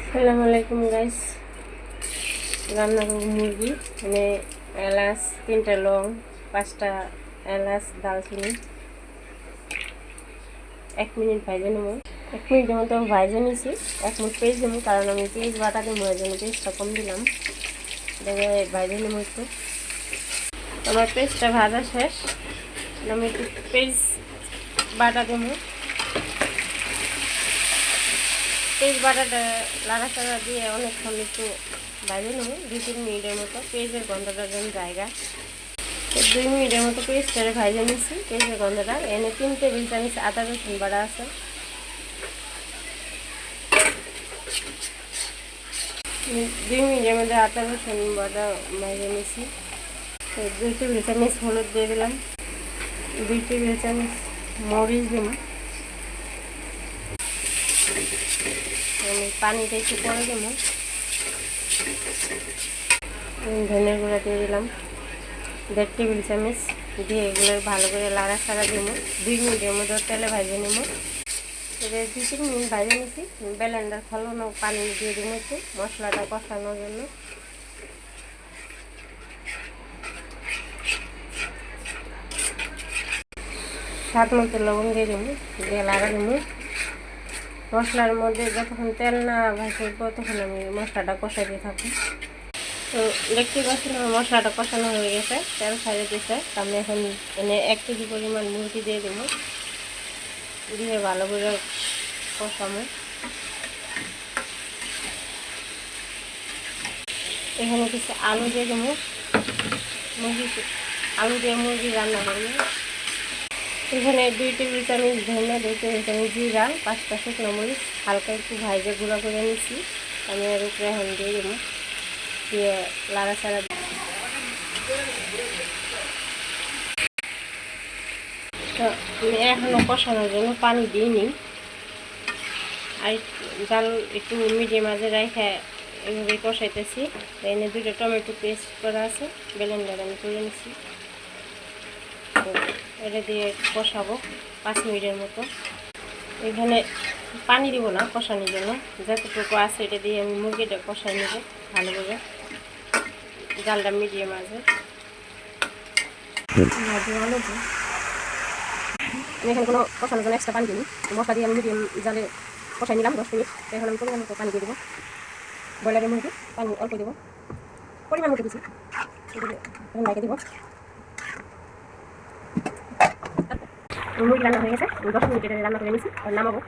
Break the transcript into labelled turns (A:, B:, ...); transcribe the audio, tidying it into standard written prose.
A: আসসালামু আলাইকুম গাইস। রান্না করব মুরগি, মানে এলাচ 3টা লং, 5টা এলাচ, দারচিনি। 1 মিনিট ভাজে নেব। 1 মিনিটের মতো ভাজে নিয়েছি। 1 মিনিট পেঁয়াজ দেবো, কারণ আমি পেঁয়াজ বাটা দেবো, ওই জন্য পেঁয়াজটা কম দিলাম। দেখে ভাজে নেব একটু। আমার পেঁয়াজটা ভাজা শেষ, আমি একটু পেঁয়াজ বাটা দেবো। পেঁয়াজ বাটাটা লাড়াচাড়া দিয়ে অনেকক্ষণ একটু ভাজে নেব, 2-3 মিনিটের মতো। পেঁয়াজের গন্ধটা যেন জায়গা 2 মিনিটের মতো পেঁয়াজটা ভাজে নিচ্ছি। পেঁয়াজের গন্ধটা এনে 3 টেবিল চামচ আদা রসুন বাটা আছে। 2 মিনিটের মধ্যে আদা রসুন বাটা ভাজে নিচ্ছি। 2 টেবিল চামচ হলুদ দিয়ে দিলাম, 2 টেবিল চামচ মরিচ দিলাম। আমি পানিটা একটু পরে দেবো। ধনের গুঁড়া দিয়ে দিলাম 1.5 টেবিল চামচ, দিয়ে এগুলো ভালো করে লাড়াচাড়া দেবো। 2 মিনিটের মধ্যে তেলে ভাজে নেব। এবার 2-3 মিনিট ভাজে নিয়েছি। ব্লেন্ডার খোলানো পানি দিয়ে দেবো একটু মশলাটা কষানোর জন্য। স্বাদ মতো লবণ দিয়ে দেবো, দিয়ে লাড়া দেবো। মশলার মধ্যে যতক্ষণ তেল না ভাজবো ততক্ষণ আমি মশলাটা কষাইতে থাকি। তো দেখতে পাচ্ছি না, মশলাটা কষানো হয়ে গেছে, তেল ছাড়িয়ে দিয়েছে। আমি এখন এনে 1 কেজি পরিমাণ মুরগি দিয়ে দেবো, দিয়ে ভালো করে কষাবো। এখানে কিছু আলু দিয়ে দেবো, আলু দিয়ে মুরগি রান্না করবো। এখানে 2 টেবিল চামচ ধনিয়া, 2 টেবিল চামচ জিরা, 5টা শুকনো মরিচ হালকা একটু ভাজে গুঁড়া করে নিচ্ছি। আমি এর উপরে এখন দিয়ে দেবো, দিয়ে লাড়াচাড়া। তো আমি এখনও কষানোর জন্য পানি দিইনি, আর জাল একটু মিডিয়াম মাঝে রেখে এভাবে কষাইতেছি। এনে 2টা টমেটো পেস্ট করা আছে, ব্লেন্ডার আমি করে নিচ্ছি। তো এটা দিয়ে কষাবো 5 মিনিটের মতো। এখানে পানি দিব না কষানোর জন্য, যতটুকু আছে এটা দিয়ে আমি মুরগিটা কষাই নেব ভালো করে। জালটা মিডিয়াম আছে। আমি এখানে কোনো কষানোর জন্য এক্সট্রা পানি দিই, মশলা দিয়ে আমি মিডিয়াম জালে কষাই নিলাম 10 মিনিট। এখন আমি পরিমাণ মতো পানি দিয়ে দেবো। ব্রয়লারের মুরগি পানি অল্প দেবো, পরিমাণ মতো দিচ্ছি, রেখে দেবো। মুরগি রান্না হয়ে গেছে, 10 মিনিট রান্না করে নিয়েছি, আর নামাবো।